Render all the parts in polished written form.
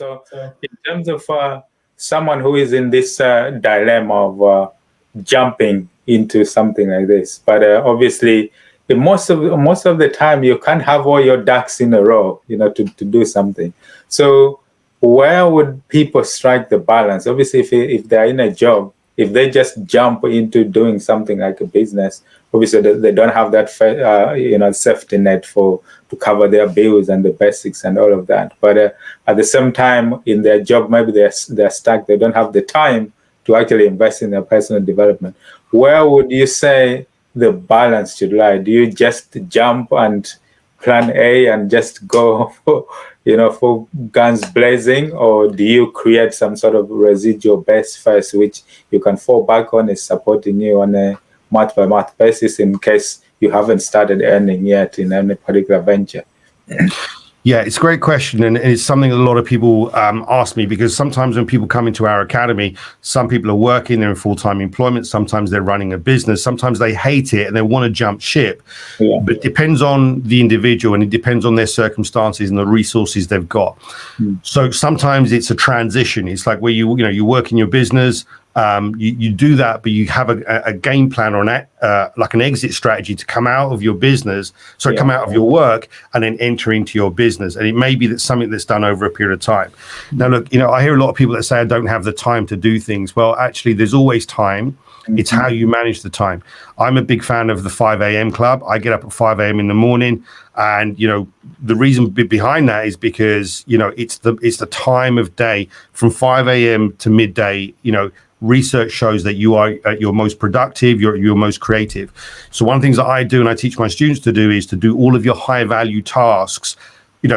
So in terms of someone who is in this dilemma of jumping into something like this, but obviously most of the time you can't have all your ducks in a row, to do something. So where would people strike the balance? Obviously, if they're in a job, if they just jump into doing something like a business, obviously they don't have that safety net to cover their bills and the basics and all of that. But at the same time, in their job, maybe they're stuck. They don't have the time to actually invest in their personal development. Where would you say the balance should lie? Do you just jump and plan A and just go for guns blazing, or do you create some sort of residual base first, which you can fall back on, is supporting you on a month by month basis in case you haven't started earning yet in any particular venture? Yeah, it's a great question, and it's something that a lot of people ask me, because sometimes when people come into our academy, some people are working, they're in full-time employment, sometimes they're running a business, sometimes they hate it and they want to jump ship. Yeah. But it depends on the individual, and it depends on their circumstances and the resources they've got. So sometimes it's a transition. It's like where you work in your business, you do that, but you have a game plan or like an exit strategy to come out of your business, come out of your work and then enter into your business. And it may be that's something that's done over a period of time. Now, look, I hear a lot of people that say, I don't have the time to do things. Well, actually, there's always time. It's how you manage the time. I'm a big fan of the 5 a.m. club. I get up at 5 a.m. in the morning. And, the reason behind that is because, it's the time of day from 5 a.m. to midday. Research shows that you are at your most productive, you're most creative. So one of the things that I do and I teach my students to do is to do all of your high value tasks,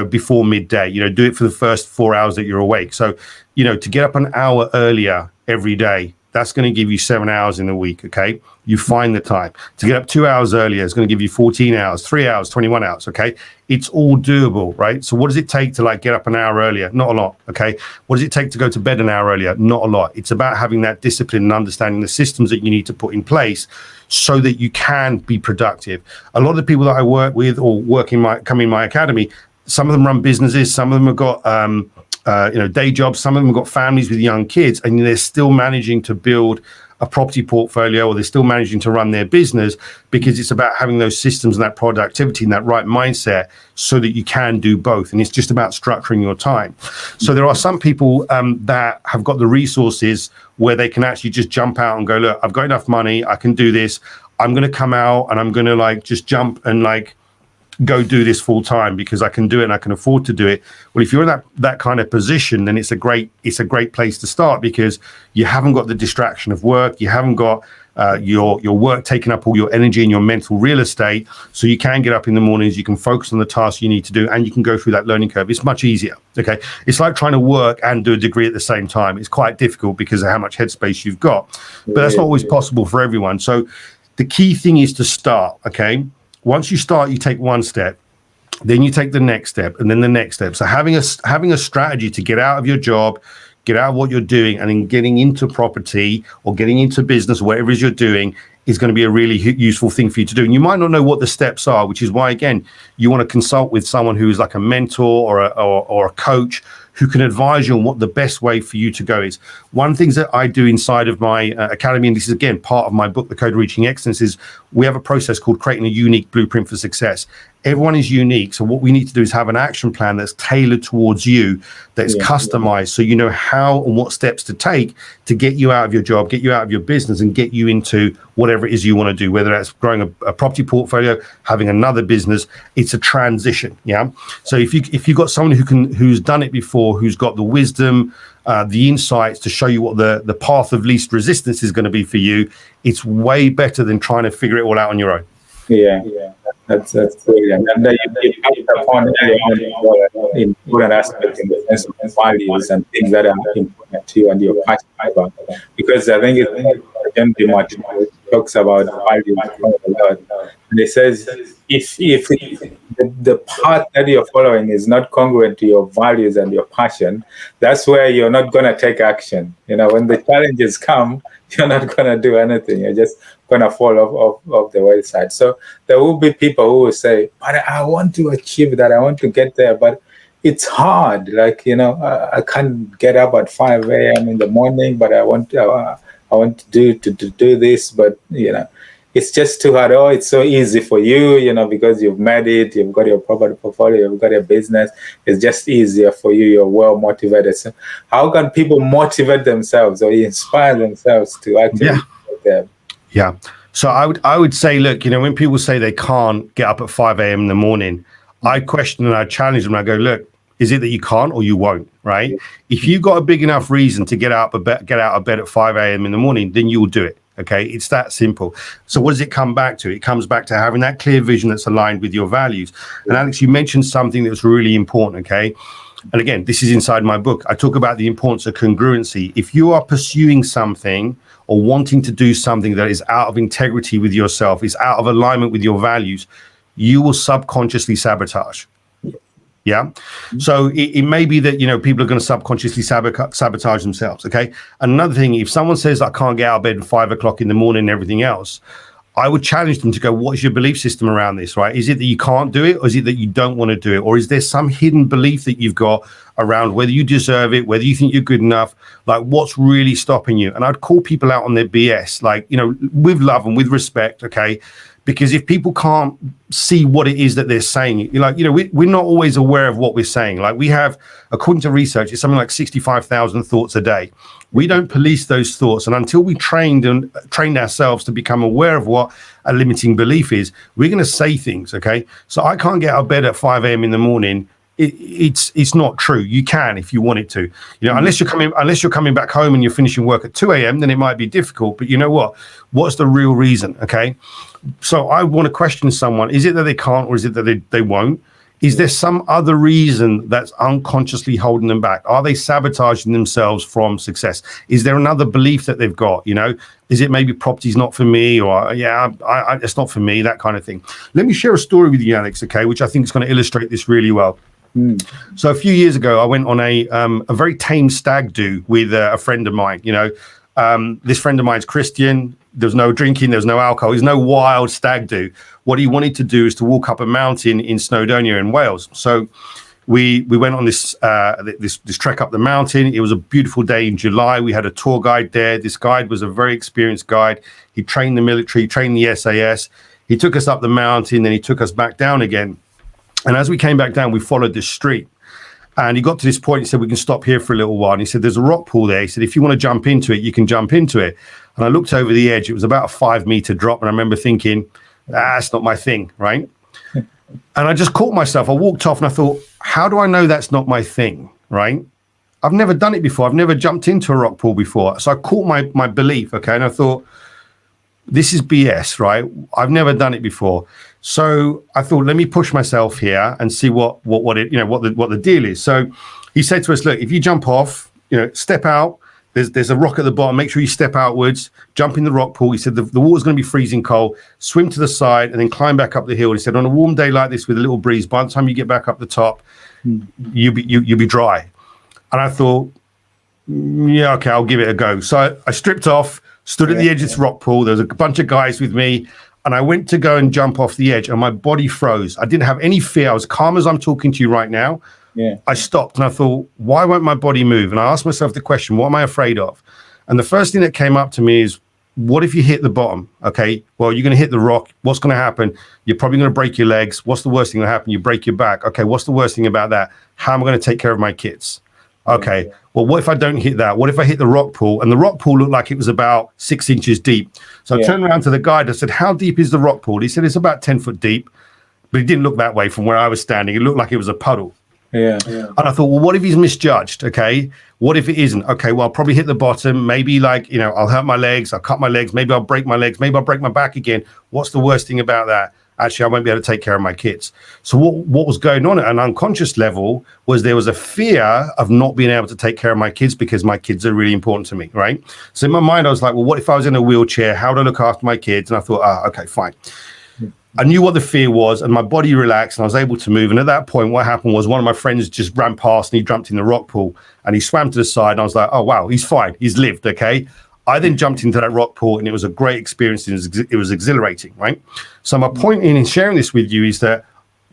before midday. Do it for the first 4 hours that you're awake. So, to get up an hour earlier every day, that's going to give you 7 hours in a week. Okay. You find the time to get up 2 hours earlier. It's going to give you 14 hours, 3 hours, 21 hours. Okay. It's all doable, right? So what does it take to get up an hour earlier? Not a lot. Okay. What does it take to go to bed an hour earlier? Not a lot. It's about having that discipline and understanding the systems that you need to put in place so that you can be productive. A lot of the people that I work with or come in my academy, some of them run businesses. Some of them have got, day jobs. Some of them have got families with young kids, and they're still managing to build a property portfolio, or they're still managing to run their business, because it's about having those systems and that productivity and that right mindset so that you can do both. And it's just about structuring your time. So there are some people that have got the resources where they can actually just jump out and go, look, I've got enough money, I can do this. I'm going to come out and I'm going to just jump and go do this full time because I can do it and I can afford to do it. Well, if you're in that kind of position, then it's a great place to start, because you haven't got the distraction of work. You haven't got your work taking up all your energy and your mental real estate. So you can get up in the mornings, you can focus on the tasks you need to do, and you can go through that learning curve. It's much easier. Okay. It's like trying to work and do a degree at the same time. It's quite difficult because of how much headspace you've got, but that's not always possible for everyone. So the key thing is to start. Okay. Once you start, you take one step, then you take the next step, and then the next step. So having a strategy to get out of your job, get out of what you're doing, and then getting into property or getting into business, whatever it is you're doing, is going to be a really useful thing for you to do. And you might not know what the steps are, which is why, again, you want to consult with someone who is like a mentor or a coach who can advise you on what the best way for you to go is. One of the things that I do inside of my academy, and this is, again, part of my book, The Code of Reaching Excellence, is we have a process called creating a unique blueprint for success. Everyone is unique. So what we need to do is have an action plan that's tailored towards you, that's customized, so you know how and what steps to take to get you out of your job, get you out of your business, and get you into whatever it is you want to do, whether that's growing a property portfolio, having another business. It's a transition. Yeah. So if you've got someone who's done it before, who's got the wisdom, the insights to show you what the path of least resistance is going to be for you, it's way better than trying to figure it all out on your own. Yeah. That's brilliant. And you touched upon important aspects in the sense of values and things that are important to you and you're passionate about. Because I think John DeMott talks about values quite a lot. And he says, if the path that you're following is not congruent to your values and your passion, that's where you're not going to take action. When the challenges come, you're not going to do anything. You're just going to fall off the wayside. So there will be people who will say, but I want to achieve that. I want to get there. But it's hard. Like, I can't get up at 5 a.m. in the morning, but I want to do this, but it's just too hard. Oh, it's so easy for you, because you've made it, you've got your property portfolio, you've got your business. It's just easier for you. You're well motivated. So how can people motivate themselves or inspire themselves to actually get there? Yeah. So I would say, look, when people say they can't get up at 5 a.m. in the morning, I question and I challenge them. I go, look, is it that you can't or you won't, right? Yeah. If you've got a big enough reason to get out of bed at 5 a.m. in the morning, then you will do it. Okay, it's that simple. So what does it come back to? It comes back to having that clear vision that's aligned with your values. And Alex, you mentioned something that was really important, okay? And again, this is inside my book. I talk about the importance of congruency. If you are pursuing something or wanting to do something that is out of integrity with yourself, is out of alignment with your values, you will subconsciously sabotage. Yeah. So it may be that, people are going to subconsciously sabotage themselves. Okay. Another thing, if someone says I can't get out of bed at 5 o'clock in the morning and everything else, I would challenge them to go, what is your belief system around this, right? Is it that you can't do it, or is it that you don't want to do it? Or is there some hidden belief that you've got around whether you deserve it, whether you think you're good enough, like what's really stopping you? And I'd call people out on their BS, like, with love and with respect. Okay. Because if people can't see what it is that they're saying, we're not always aware of what we're saying. Like we have, according to research, it's something like 65,000 thoughts a day. We don't police those thoughts. And until we trained ourselves to become aware of what a limiting belief is, we're going to say things. Okay. So I can't get out of bed at 5 a.m. in the morning. It's not true. You can if you want it to. Unless you're coming back home and you're finishing work at 2 a.m., then it might be difficult. But you know what? What's the real reason? Okay. So I want to question someone. Is it that they can't, or is it that they won't? Is there some other reason that's unconsciously holding them back? Are they sabotaging themselves from success? Is there another belief that they've got? Is it maybe property's not for me, or it's not for me, that kind of thing? Let me share a story with you, Alex, okay, which I think is going to illustrate this really well. So a few years ago, I went on a very tame stag do with a friend of mine. This friend of mine's Christian. There's no drinking, there's no alcohol, there's no wild stag do. What he wanted to do is to walk up a mountain in Snowdonia in Wales. So we went on this trek up the mountain. It was a beautiful day in July. We had a tour guide there. This guide was a very experienced guide. He trained the military, trained the SAS. He took us up the mountain, then he took us back down again. And as we came back down, we followed this street. And he got to this point, he said, we can stop here for a little while. And he said, there's a rock pool there. He said, if you want to jump into it, you can jump into it. And I looked over the edge. It was about a 5-meter drop. And I remember thinking, that's not my thing, right? And I just caught myself. I walked off and I thought, how do I know that's not my thing, right? I've never done it before. I've never jumped into a rock pool before. So I caught my belief, okay? And I thought, this is BS, right? I've never done it before. So I thought, let me push myself here and see what the deal is. So he said to us, look, if you jump off, step out, there's a rock at the bottom, make sure you step outwards, jump in the rock pool. He said, the water's going to be freezing cold, swim to the side and then climb back up the hill. He said, on a warm day like this with a little breeze, by the time you get back up the top, you'll be dry. And I thought, yeah, okay, I'll give it a go. So I stripped off, stood at the edge of this rock pool. There was a bunch of guys with me. And I went to go and jump off the edge and my body froze. I didn't have any fear. I was calm as I'm talking to you right now. Yeah. I stopped and I thought, why won't my body move? And I asked myself the question, what am I afraid of? And the first thing that came up to me is, what if you hit the bottom? Okay, well, you're going to hit the rock. What's going to happen? You're probably going to break your legs. What's the worst thing that happen? You break your back. Okay, what's the worst thing about that? How am I going to take care of my kids? Okay, well, what if I don't hit that? What if I hit the rock pool? And the rock pool looked like it was about 6 inches deep. So I turned around to the guide. I said, how deep is the rock pool? He said, it's about 10 foot deep. But it didn't look that way from where I was standing. It looked like it was a puddle. Yeah. And I thought, well, what if he's misjudged? Okay, what if it isn't? Okay, well, I'll probably hit the bottom. Maybe I'll hurt my legs. I'll cut my legs. Maybe I'll break my legs. Maybe I'll break my back again. What's the worst thing about that? Actually, I won't be able to take care of my kids. So what was going on at an unconscious level was there was a fear of not being able to take care of my kids because my kids are really important to me, right? So in my mind, I was like, well, what if I was in a wheelchair? How would I look after my kids? And I thought, okay, fine. I knew what the fear was and my body relaxed and I was able to move. And at that point, what happened was one of my friends just ran past and he jumped in the rock pool and he swam to the side. And I was like, oh, wow, he's fine. He's lived, okay? I then jumped into that rock pool and it was a great experience. It was exhilarating, right? So my point in sharing this with you is that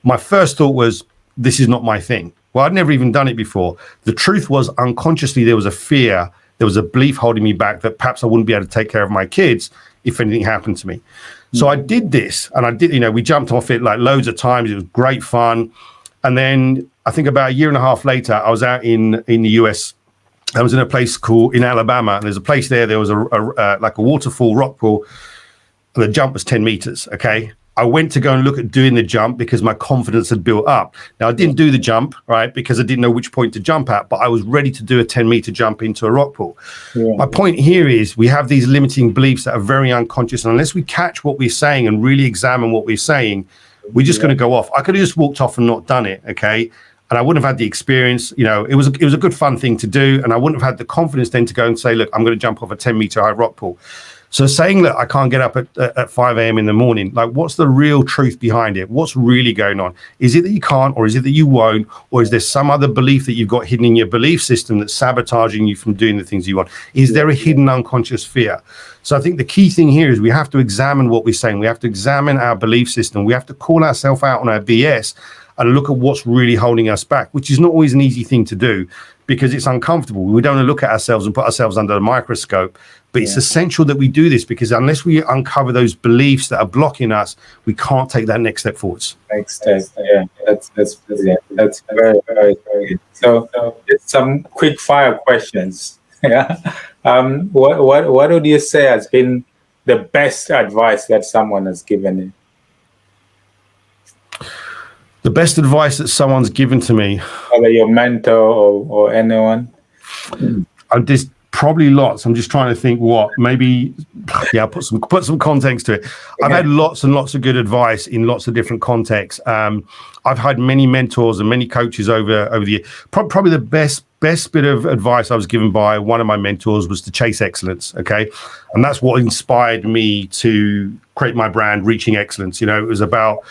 my first thought was, this is not my thing. Well, I'd never even done it before. The truth was, unconsciously, there was a fear, there was a belief holding me back that perhaps I wouldn't be able to take care of my kids if anything happened to me. So I did this, and I did, we jumped off it like loads of times. It was great fun. And then I think about a year and a half later, I was out in the US. I was in a place called in Alabama, and there's a place there was like a waterfall, rock pool. The jump was 10 meters. Okay. I went to go and look at doing the jump because my confidence had built up. Now, I didn't do the jump, right, because I didn't know which point to jump at, but I was ready to do a 10-meter jump into a rock pool. Yeah. My point here is we have these limiting beliefs that are very unconscious. And unless we catch what we're saying and really examine what we're saying, we're just going to go off. I could have just walked off and not done it, okay? And I wouldn't have had the experience. It was a good, fun thing to do. And I wouldn't have had the confidence then to go and say, look, I'm going to jump off a 10-meter high rock pool. So saying that I can't get up at 5 a.m. in the morning, like what's the real truth behind it? What's really going on? Is it that you can't, or is it that you won't? Or is there some other belief that you've got hidden in your belief system that's sabotaging you from doing the things you want? Is there a hidden unconscious fear? So I think the key thing here is we have to examine what we're saying. We have to examine our belief system. We have to call ourselves out on our BS and look at what's really holding us back, which is not always an easy thing to do because it's uncomfortable. We don't want to look at ourselves and put ourselves under the microscope. But it's essential that we do this because unless we uncover those beliefs that are blocking us, we can't take that next step forwards. Next step, yeah, that's very, very, very good. So just some quick fire questions. Yeah, what would you say has been the best advice that someone has given you? The best advice that someone's given to me, whether your mentor or anyone. There's probably lots. I'm just trying to think what maybe. Yeah, put some context to it. I've had lots and lots of good advice in lots of different contexts. I've had many mentors and many coaches over the year. Probably the best bit of advice I was given by one of my mentors was to chase excellence. Okay, and that's what inspired me to create my brand, Reaching Excellence. It was about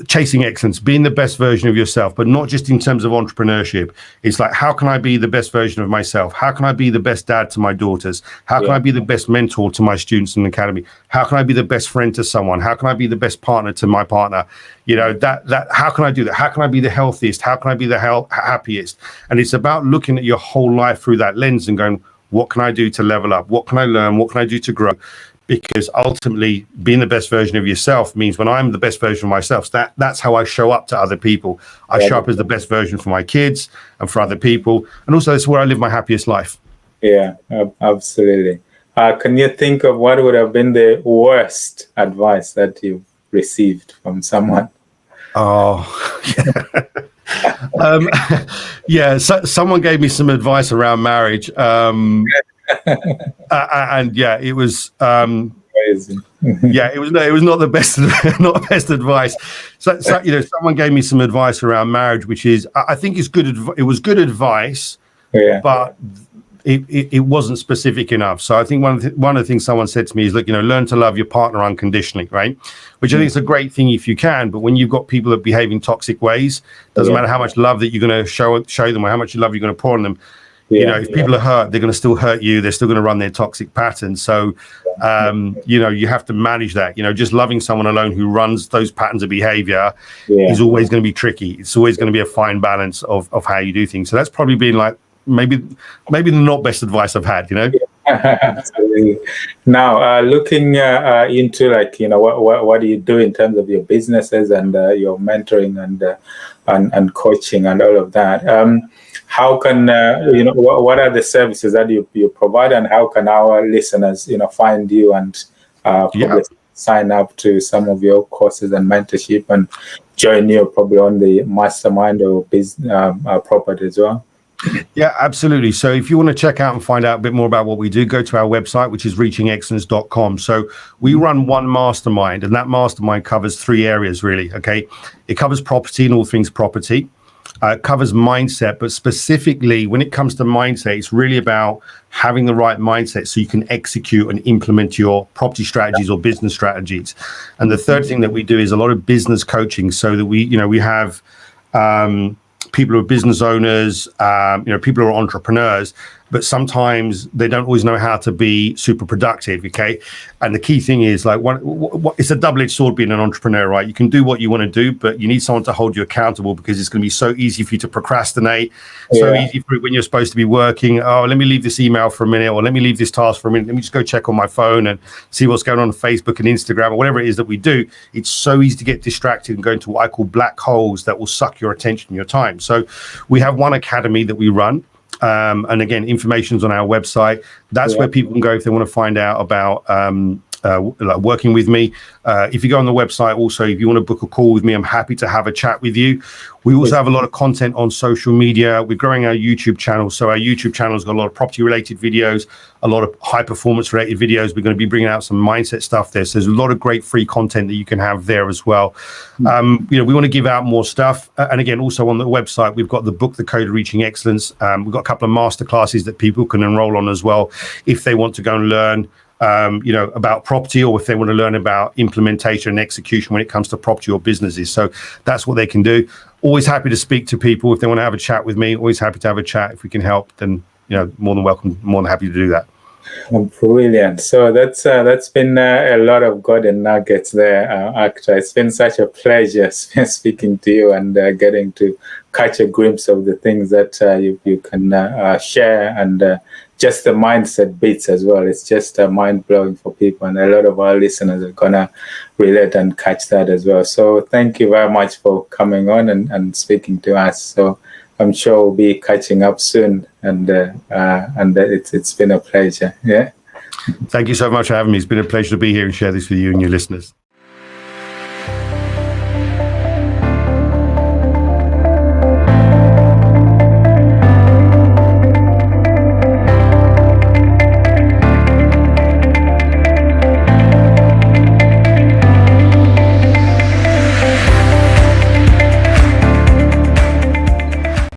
chasing excellence, being the best version of yourself, but not just in terms of entrepreneurship. It's like, how can I be the best version of myself? How can I be the best dad to my daughters? How can I be the best mentor to my students in the academy? How can I be the best friend to someone? How can I be the best partner to my partner? How can I do that? How can I be the healthiest? How can I be the happiest? And it's about looking at your whole life through that lens and going, what can I do to level up? What can I learn? What can I do to grow? Because ultimately being the best version of yourself means when I'm the best version of myself, that's how I show up to other people. I show up as the best version for my kids and for other people. And also that's where I live my happiest life. Yeah, absolutely. Can you think of what would have been the worst advice that you've received from someone? Oh, yeah. So someone gave me some advice around marriage. And yeah, it was amazing. Yeah, it was not the best advice. So someone gave me some advice around marriage, which is I think is good. It was good advice, but it wasn't specific enough. So I think one of the things someone said to me is, look, learn to love your partner unconditionally, right? Which I think is a great thing if you can, but when you've got people that behave in toxic ways, doesn't matter how much love that you're going to show them or how much love you're going to pour on them. If people are hurt, they're going to still hurt you. They're still going to run their toxic patterns. So, you have to manage that. Just loving someone alone who runs those patterns of behavior is always going to be tricky. It's always going to be a fine balance of how you do things. So that's probably been like maybe the not best advice I've had. Absolutely. Now, looking into what do you do in terms of your businesses and your mentoring and coaching and all of that. How can what are the services that you provide, and how can our listeners find you and sign up to some of your courses and mentorship and join you probably on the mastermind or business property as well? Yeah, absolutely. So if you want to check out and find out a bit more about what we do, go to our website, which is reachingexcellence.com. So we run one mastermind, and that mastermind covers 3 areas really. Okay, it covers property and all things property. It covers mindset, but specifically when it comes to mindset, it's really about having the right mindset so you can execute and implement your property strategies or business strategies. And the third thing that we do is a lot of business coaching, so that we have people who are business owners, people who are entrepreneurs, but sometimes they don't always know how to be super productive. Okay. And the key thing is like it's a double-edged sword being an entrepreneur, right? You can do what you want to do, but you need someone to hold you accountable, because it's going to be so easy for you to procrastinate. So easy for when you're supposed to be working. Oh, let me leave this email for a minute, or let me leave this task for a minute. Let me just go check on my phone and see what's going on Facebook and Instagram, or whatever it is that we do. It's so easy to get distracted and go into what I call black holes that will suck your attention and your time. So we have one academy that we run. And again, information's on our website. That's where people can go if they want to find out about like working with me. If you go on the website, also, if you want to book a call with me, I'm happy to have a chat with you. We also have a lot of content on social media. We're growing our YouTube channel. So our YouTube channel's got a lot of property related videos, a lot of high performance related videos. We're going to be bringing out some mindset stuff there. So there's a lot of great free content that you can have there as well. We want to give out more stuff. And again, also on the website, we've got the book, The Code of Reaching Excellence. We've got a couple of master classes that people can enroll on as well if they want to go and learn about property, or if they want to learn about implementation and execution when it comes to property or businesses. So that's what they can do. Always happy to speak to people if they want to have a chat with me. Always happy to have a chat. If we can help, then more than welcome, more than happy to do that. Brilliant. So that's been a lot of golden nuggets there, Akhtar. It's been such a pleasure speaking to you and getting to catch a glimpse of the things that you can share, and just the mindset bits as well. It's just mind-blowing for people, and a lot of our listeners are gonna relate and catch that as well. So thank you very much for coming on and speaking to us. So I'm sure we'll be catching up soon, and it's been a pleasure. Yeah. Thank you so much for having me. It's been a pleasure to be here and share this with you and your listeners.